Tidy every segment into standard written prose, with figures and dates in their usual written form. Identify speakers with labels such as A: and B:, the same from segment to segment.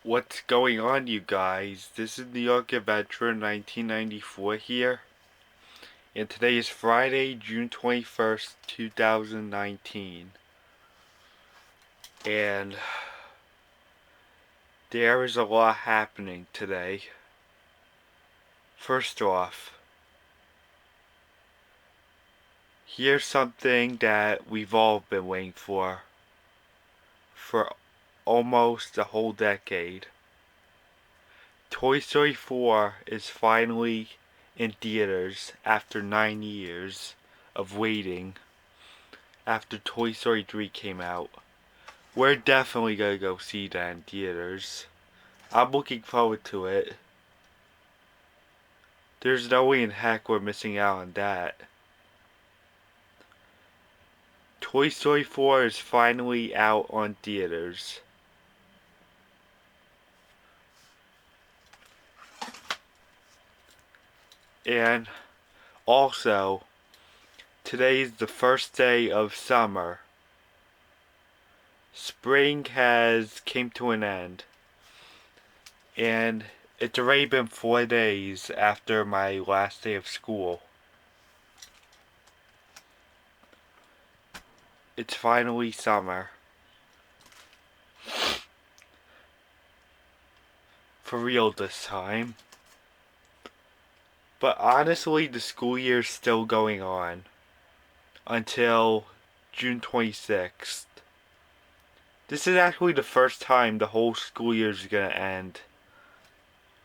A: What's going on, you guys? This is New York Adventure 1994 here, and today is Friday, June 21st, 2019. And there is a lot happening today. First off, here's something that we've all been waiting for almost a whole decade. Toy Story 4 is finally in theaters after 9 years of waiting after Toy Story 3 came out. We're definitely gonna go see that in theaters. I'm looking forward to it. There's no way in heck we're missing out on that. Toy Story 4 is finally out on theaters. And also, today is the first day of summer. Spring has came to an end. And it's already been 4 days after my last day of school. It's finally summer. For real this time. But honestly, the school year's still going on until June 26th. This is actually the first time the whole school year's gonna end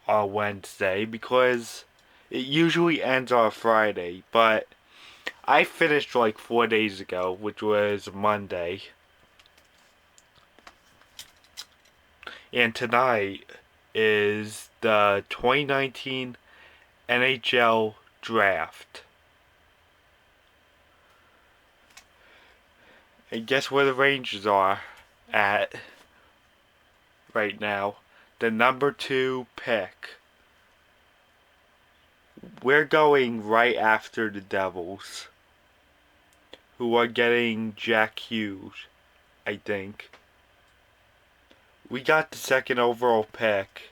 A: on Wednesday, because it usually ends on Friday, but I finished like 4 days ago, which was Monday. And tonight is the 2019 NHL draft. And guess where the Rangers are at right now? The number 2 pick. We're going right after the Devils, who are getting Jack Hughes, I think. We got the 2nd overall pick,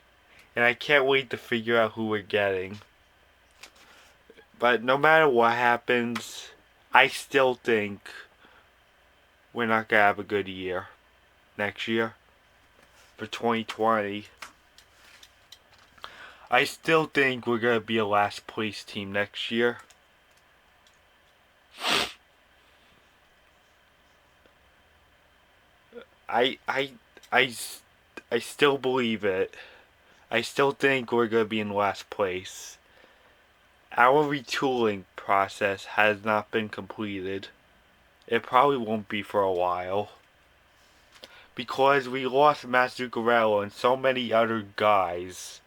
A: and I can't wait to figure out who we're getting. But no matter what happens, I still think we're not gonna have a good year next year for 2020. I still think we're gonna be a last place team next year. I I I I still believe it. I still think we're gonna be in last place. Our retooling process has not been completed. It probably won't be for a while, because we lost Matt Zuccarello and so many other guys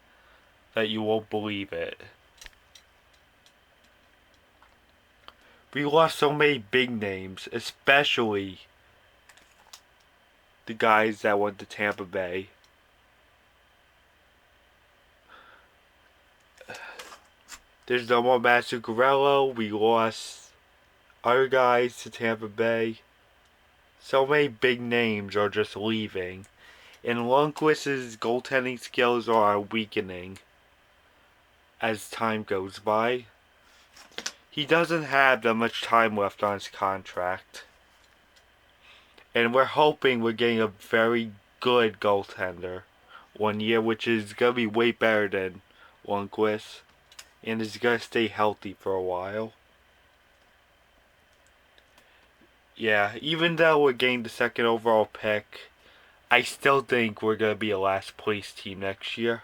A: that you won't believe it. We lost so many big names, especially the guys that went to Tampa Bay. There's no more Matt Zuccarello. We lost other guys to Tampa Bay. So many big names are just leaving. And Lundqvist's goaltending skills are weakening as time goes by. He doesn't have that much time left on his contract. And we're hoping we're getting a very good goaltender 1 year, which is going to be way better than Lundqvist. And is going to stay healthy for a while. Yeah, even though we're getting the 2nd overall pick, I still think we're going to be a last place team next year.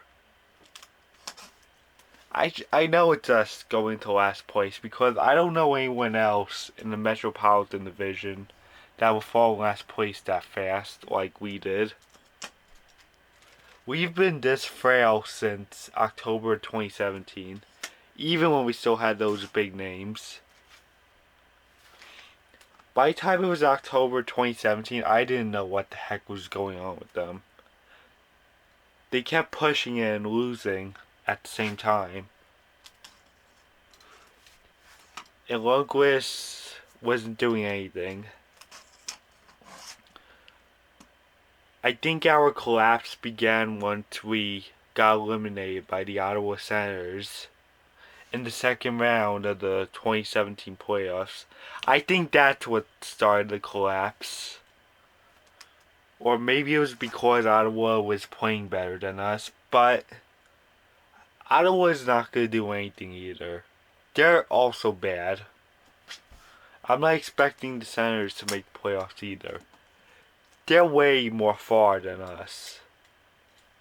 A: I know it's us going to last place, because I don't know anyone else in the Metropolitan Division that will fall in last place that fast like we did. We've been this frail since October 2017, even when we still had those big names. By the time it was October 2017, I didn't know what the heck was going on with them. They kept pushing it and losing at the same time. And Lundqvist wasn't doing anything. I think our collapse began once we got eliminated by the Ottawa Senators in the second round of the 2017 playoffs. I think that's what started the collapse. Or maybe it was because Ottawa was playing better than us, but Ottawa's not going to do anything either. They're also bad. I'm not expecting the Senators to make the playoffs either. They're way more far than us.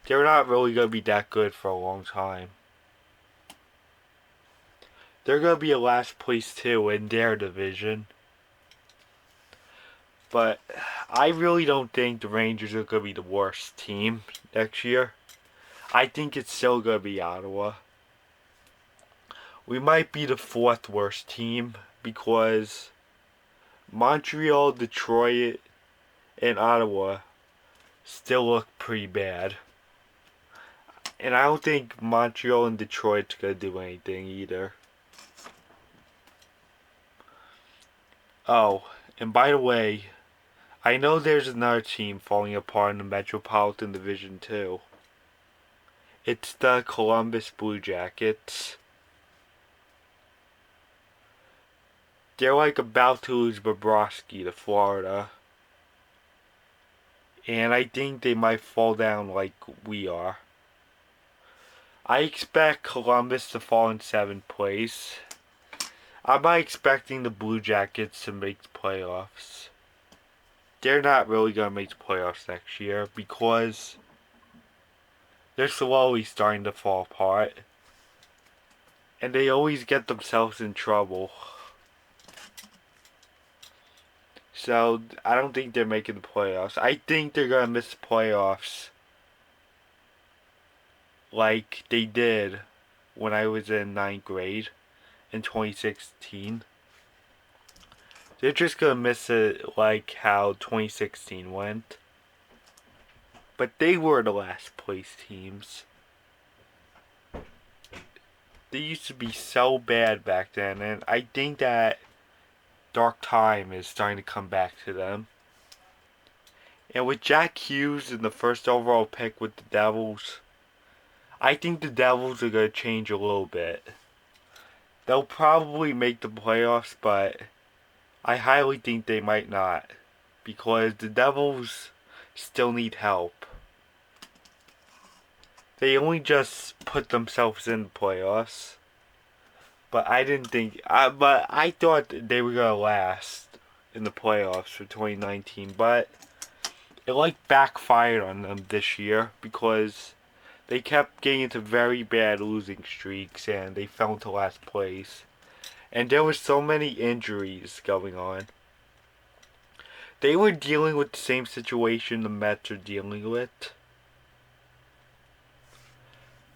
A: They're not really going to be that good for a long time. They're going to be a last place too in their division. But I really don't think the Rangers are going to be the worst team next year. I think it's still going to be Ottawa. We might be the fourth worst team because Montreal, Detroit, and Ottawa still look pretty bad. And I don't think Montreal and Detroit's going to do anything either. Oh, and by the way, I know there's another team falling apart in the Metropolitan Division too. It's the Columbus Blue Jackets. They're like about to lose Bobrovsky to Florida. And I think they might fall down like we are. I expect Columbus to fall in 7th place. I'm not expecting the Blue Jackets to make the playoffs. They're not really going to make the playoffs next year because they're slowly starting to fall apart. And they always get themselves in trouble. So I don't think they're making the playoffs. I think they're going to miss the playoffs like they did when I was in 9th grade in 2016. They're just going to miss it like how 2016 went. But they were the last place teams. They used to be so bad back then, and I think that dark time is starting to come back to them. And with Jack Hughes in the first overall pick with the Devils, I think the Devils are going to change a little bit. They'll probably make the playoffs, but I highly think they might not. Because the Devils still need help. They only just put themselves in the playoffs. But I didn't think... but I thought they were going to last in the playoffs for 2019. But it like backfired on them this year because they kept getting into very bad losing streaks and they fell into last place. And there were so many injuries going on. They were dealing with the same situation the Mets are dealing with.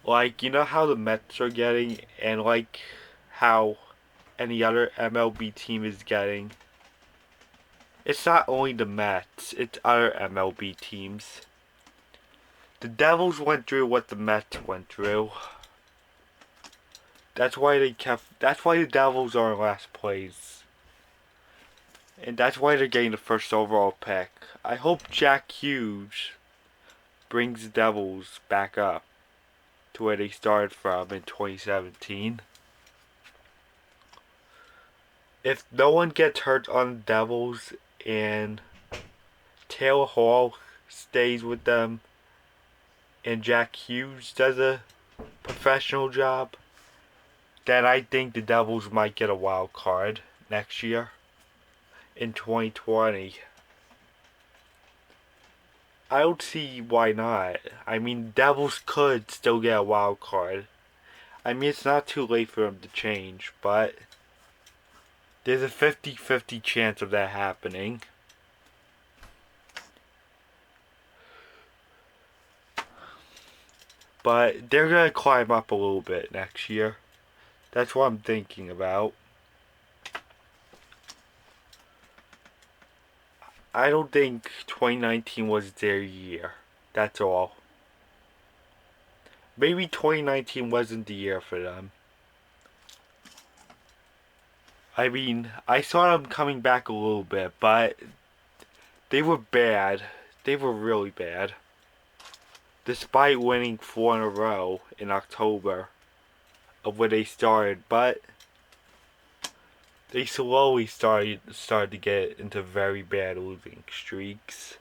A: Like, you know how the Mets are getting, and like how any other MLB team is getting. It's not only the Mets, it's other MLB teams. The Devils went through what the Mets went through. That's why the Devils are in last place. And that's why they're getting the first overall pick. I hope Jack Hughes brings the Devils back up to where they started from in 2017. If no one gets hurt on the Devils and Taylor Hall stays with them and Jack Hughes does a professional job, then I think the Devils might get a wild card next year in 2020. I don't see why not. I mean, Devils could still get a wild card. I mean, it's not too late for them to change, but there's a 50-50 chance of that happening. But they're going to climb up a little bit next year. That's what I'm thinking about. I don't think 2019 was their year. That's all. Maybe 2019 wasn't the year for them. I mean, I saw them coming back a little bit, but they were bad. They were really bad. Despite winning 4 in a row in October of when they started, but they slowly started to get into very bad losing streaks.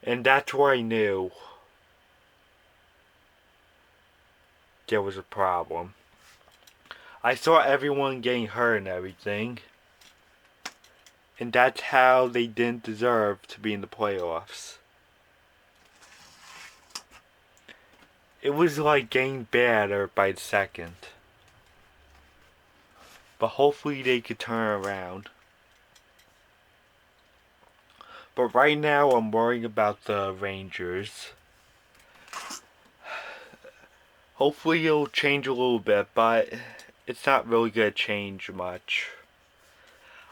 A: And that's where I knew there was a problem. I saw everyone getting hurt and everything. And that's how they didn't deserve to be in the playoffs. It was like getting badder by the second. But hopefully they could turn around. But right now I'm worrying about the Rangers. Hopefully it'll change a little bit, but it's not really going to change much.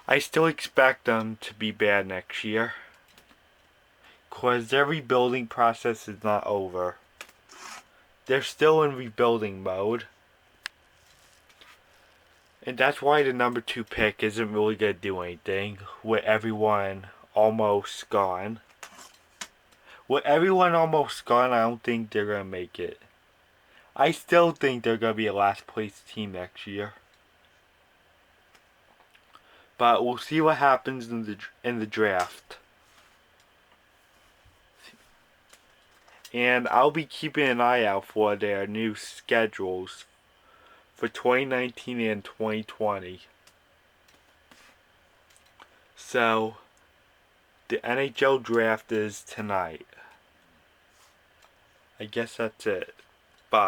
A: I still expect them to be bad next year. Because their rebuilding process is not over. They're still in rebuilding mode. And that's why the number 2 pick isn't really going to do anything with everyone almost gone. With everyone almost gone, I don't think they're going to make it. I still think they're going to be a last place team next year. But we'll see what happens in the draft. And I'll be keeping an eye out for their new schedules for 2019 and 2020. So, the NHL draft is tonight. I guess that's it. Bye.